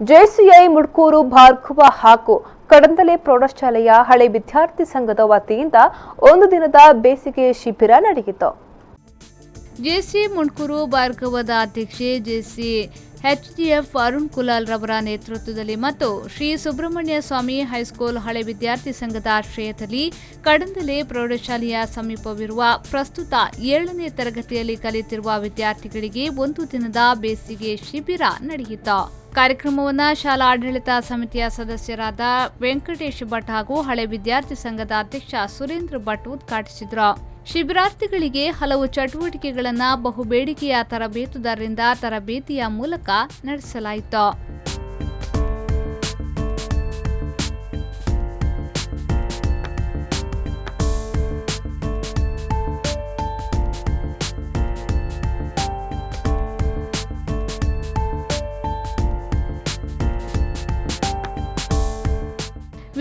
JCI ಮುಡ್ಕೂರು Bhargava ಹಾಗೂ ಕಡಂದಲೆ ಪ್ರೌಢಶಾಲೆಯ ಹಳೆ ವಿದ್ಯಾರ್ಥಿ ಸಂಘದ ವತಿಯಿಂದ ಒಂದು ದಿನದ ಬೇಸಿಗೆ ಶಿಬಿರ ನಡೆಯಿತು. ಜೆಸಿ ಮುಡ್ಕೂರು ಭಾರ್ಗವದ ಅಧ್ಯಕ್ಷೆ ಜೆಸಿ ಎಚ್ಡಿಎಫ್ ಅರುಣ್ ಕುಲಾಲ್ ರವರ ನೇತೃತ್ವದಲ್ಲಿ ಮತ್ತು ಶ್ರೀ ಸುಬ್ರಹ್ಮಣ್ಯ ಸ್ವಾಮಿ ಹೈಸ್ಕೂಲ್ ಹಳೆ ವಿದ್ಯಾರ್ಥಿ ಸಂಘದ ಆಶ್ರಯದಲ್ಲಿ ಕಡಂದಲೆ ಪ್ರೌಢಶಾಲೆಯ ಸಮೀಪವಿರುವ ಪ್ರಸ್ತುತ 7ನೇ ತರಗತಿಯಲ್ಲಿ ಕಲಿಯುತ್ತಿರುವ ವಿದ್ಯಾರ್ಥಿಗಳಿಗೆ ಒಂದು ದಿನದ ಬೇಸಿಗೆ ಶಿಬಿರ ನಡೆಯಿತು. ಕಾರ್ಯಕ್ರಮವನ್ನು ಶಾಲಾ ಆಡಳಿತ ಸಮಿತಿಯ ಸದಸ್ಯರಾದ ವೆಂಕಟೇಶ್ ಭಟ್ ಹಾಗೂ ಹಳೆ ವಿದ್ಯಾರ್ಥಿ ಸಂಘದ ಅಧ್ಯಕ್ಷ ಸುರೇಂದ್ರ ಭಟ್ ಉದ್ಘಾಟಿಸಿದರು. ಶಿಬಿರಾರ್ಥಿಗಳಿಗೆ ಹಲವು ಚಟುವಟಿಕೆಗಳನ್ನು ಬಹುಬೇಡಿಕೆಯ ತರಬೇತುದಾರರಿಂದ ತರಬೇತಿಯ ಮೂಲಕ ನಡೆಸಲಾಯಿತು.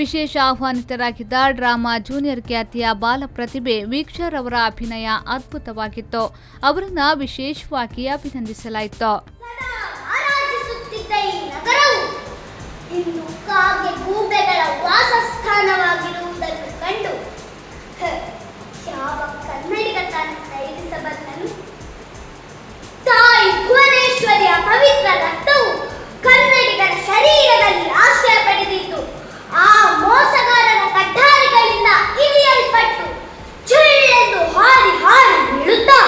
ವಿಶೇಷ ಆಹ್ವಾನಿತರಾಗಿದ್ದ ಡ್ರಾಮಾ ಜೂನಿಯರ್ ಖ್ಯಾತಿಯ ಬಾಲ ಪ್ರತಿಭೆ ವೀಕ್ಷರ್ ಅವರ ಅಭಿನಯ ಅದ್ಭುತವಾಗಿತ್ತು. ಅವರನ್ನು ವಿಶೇಷವಾಗಿ ಅಭಿನಂದಿಸಲಾಯಿತು. ಕನ್ನಡಿಗರ ಶರೀರದಲ್ಲಿ ಆಶ್ರಯ ಪಡೆದಿದ್ದು ಆ ಮೋಸಗಾರರ ಕಠಾರಿಗಳಿಂದ ಇಳಿಯಲ್ಪಟ್ಟು ಚಿಳ್ಳೆಂದು ಹಾರಿ ಹಾರಿ ಬೀಳುತ್ತಾ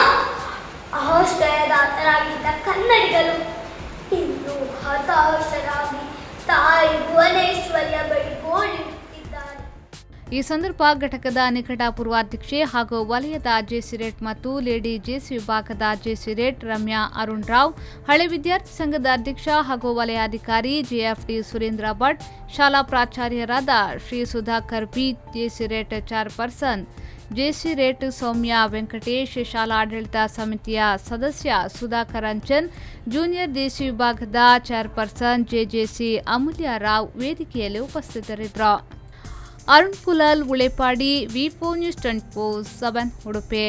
ಆಶ್ರಯದಾತರಾಗಿದ್ದ ಕನ್ನಡಿಗರು ಇನ್ನು ಹತಾಶರಾಗಿ ತಾಯಿ ಭುವನೇಶ್ವರಿಯ ಬಳಿ ಗೋಳಿಡುತ್ತಿದ್ದಾರೆ. ಈ ಸಂದರ್ಭ ಘಟಕದ ನಿಕಟ ಪೂರ್ವಾಧ್ಯಕ್ಷೆ ಹಾಗೂ ವಲಯದ ಜೆಸಿ ರೇಟ್ ಮತ್ತು ಲೇಡಿ ಜೆಸಿ ವಿಭಾಗದ ಜೆಸಿ ರೇಟ್ ರಮ್ಯಾ ಅರುಣ್ ರಾವ್, ಹಳೆ ವಿದ್ಯಾರ್ಥಿ ಸಂಘದ ಅಧ್ಯಕ್ಷ ಹಾಗೂ ವಲಯಾಧಿಕಾರಿ ಜೆಎಫ್ಡಿ ಸುರೇಂದ್ರ ಭಟ್, ಶಾಲಾ ಪ್ರಾಚಾರ್ಯರಾದ Shri Sudhakar B, JC rate chairperson JC rate Soumya Venkatesh, ಶಾಲಾ ಆಡಳಿತ ಸಮಿತಿಯ ಸದಸ್ಯ ಸುಧಾಕರ್ ಅಂಚನ್, ಜೂನಿಯರ್ ಜೆಸಿ ವಿಭಾಗದ ಚೇರ್ಪರ್ಸನ್ ಜೆಜೆಸಿ ಅಮೂಲ್ಯ ರಾವ್ ವೇದಿಕೆಯಲ್ಲಿ ಉಪಸ್ಥಿತರಿದ್ದರು. ಅರುಣ್ ಕುಲಾಲ್, ಉಳೆಪಾಡಿ, ವಿ4 ನ್ಯೂಸ್ 24/7 ಉಡುಪಿ.